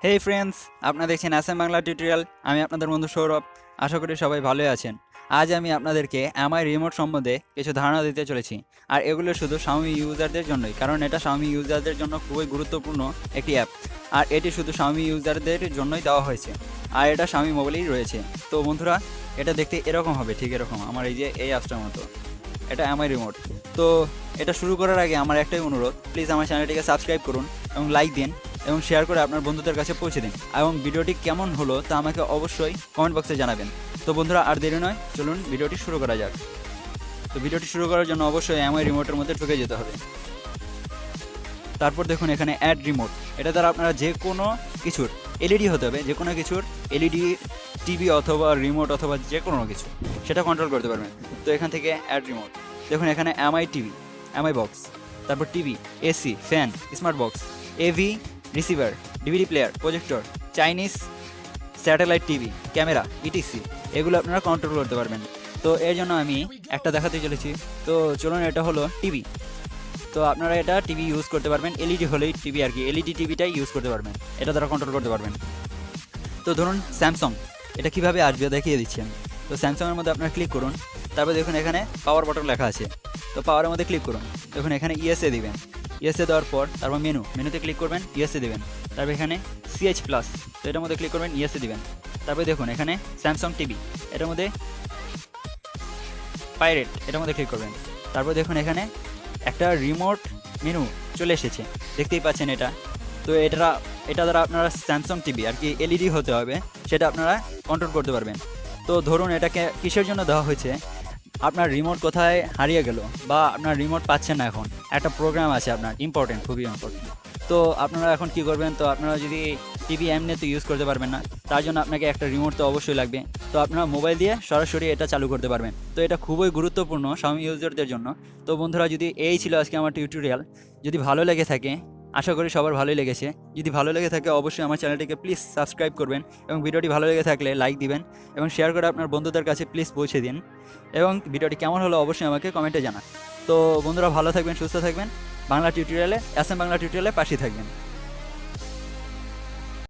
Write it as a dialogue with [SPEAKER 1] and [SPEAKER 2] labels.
[SPEAKER 1] হেই friends, আপনারা দেখছেন অ্যাসাম Bangla tutorial. আমি আপনাদের বন্ধু সৌরভ। আশা করি সবাই ভালোই আছেন। আজ আমি আপনাদেরকে এমআই রিমোট সম্বন্ধে কিছু ধারণা দিতে চলেছি। আর এগুলো শুধু Xiaomi ইউজারদের জন্যই, কারণ এটা Xiaomi ইউজারদের জন্য খুবই গুরুত্বপূর্ণ একটি অ্যাপ। আর এটি শুধু Xiaomi ইউজারদের জন্যই দেওয়া হয়েছে। আর এটা Xiaomi মোবাইলেই রয়েছে। তো বন্ধুরা, এটা দেখতে এরকম হবে, ঠিক এরকম আমার এই অ্যাপসটার মতো। এটা এমআই রিমোট। তো এটা শুরু করার আগে আমার একটাই অনুরোধ, প্লিজ আমার চ্যানেলটিকে সাবস্ক্রাইব করুন এবং লাইক দিন এবং শেয়ার করে আপনার বন্ধুদের কাছে পৌঁছে দিন। এবং ভিডিওটি কেমন হলো তা আমাকে অবশ্যই কমেন্ট বক্সে জানাবেন। তো বন্ধুরা, আর দেরি নয়, চলুন ভিডিওটি শুরু করা যাক। তো ভিডিওটি শুরু করার জন্য অবশ্যই এমআই রিমোটের মধ্যে ঢুকে যেতে হবে। তারপর দেখুন এখানে অ্যাড রিমোট। এটা দ্বারা আপনারা যে কোনো কিছুর এলইডি হতে হবে, যে কোনো কিছুর এলইডি, টিভি অথবা রিমোট অথবা যে কোনো কিছু সেটা কন্ট্রোল করতে পারবেন। তো এখান থেকে অ্যাড রিমোট দেখুন, এখানে এমআই টিভি, এমআই বক্স, তারপর TV, AC, fan, smart box, AV, receiver, DVD player, projector, Chinese satellite TV, camera, ETC, এগুলো আপনারা কন্ট্রোল করতে পারবেন। তো এর জন্য আমি একটা দেখাতে চলেছি। তো চলুন, এটা হলো টিভি। তো আপনারা এটা টিভি ইউজ করতে পারবেন, এলইডি হলেই টিভি আর কি, এলইডি টিভিটাই ইউজ করতে পারবেন, এটা দ্বারা কন্ট্রোল করতে পারবেন। তো ধরুন স্যামসাং, এটা কিভাবে আসবে দেখিয়ে দিচ্ছি আমি। তো স্যামসাংয়ের মধ্যে আপনারা ক্লিক করুন। তারপর দেখুন এখানে পাওয়ার বাটন লেখা আছে। তো পাওয়ারের মধ্যে ক্লিক করুন। দেখুন এখানে ইএসএ দিবেন। ইএসএ দেওয়ার পর তারপর মেনুতে ক্লিক করবেন, ইএসএ দেবেন। তারপর এখানে সিএইচ প্লাস, তো এটার মধ্যে ক্লিক করবেন, ইএসএ দিবেন। তারপরে দেখুন এখানে স্যামসাং টিভি, এটার মধ্যে পাইরেট, এটার মধ্যে ক্লিক করবেন। তারপর দেখুন এখানে একটা রিমোট মেনু চলে এসেছে, দেখতেই পাচ্ছেন এটা। তো এটা দ্বারা আপনারা স্যামসাং টিভি আর কি এলইডি হতে হবে, সেটা আপনারা কন্ট্রোল করতে পারবেন। তো ধরুন এটাকে কিসের জন্য দেওয়া হয়েছে, আপনার রিমোট কোথায় হারিয়ে গেল বা আপনার রিমোট পাচ্ছেন না, এখন একটা প্রোগ্রাম আছে আপনার ইম্পর্টেন্ট, খুবই ইম্পর্টেন্ট। তো আপনারা এখন কি করবেন, তো আপনারা যদি টিভি এমনি তো ইউজ করতে পারবেন না, তার জন্য আপনাকে একটা রিমোট তো অবশ্যই লাগবে। তো আপনারা মোবাইল দিয়ে সরাসরি এটা চালু করতে পারবেন। তো এটা খুবই গুরুত্বপূর্ণ Xiaomi ইউজারদের জন্য। তো বন্ধুরা, যদি এই ছিল আজকে আমার টিউটোরিয়াল। যদি ভালো লেগে থাকে, আশা করি সবার ভালোই লেগেছে। যদি ভালো লেগে থাকে অবশ্যই আমার চ্যানেলটিকে প্লিজ সাবস্ক্রাইব করবেন এবং ভিডিওটি ভালো লেগে থাকলে লাইক দিবেন এবং শেয়ার করে আপনার বন্ধুদের কাছে প্লিজ পৌঁছে দিন। এবং ভিডিওটি কেমন হলো অবশ্যই আমাকে কমেন্টে জানান। তো বন্ধুরা, ভালো থাকবেন, সুস্থ থাকবেন। বাংলা টিউটোরিয়ালে, অ্যাসাম বাংলা টিউটোরিয়ালে পাশে থাকবেন।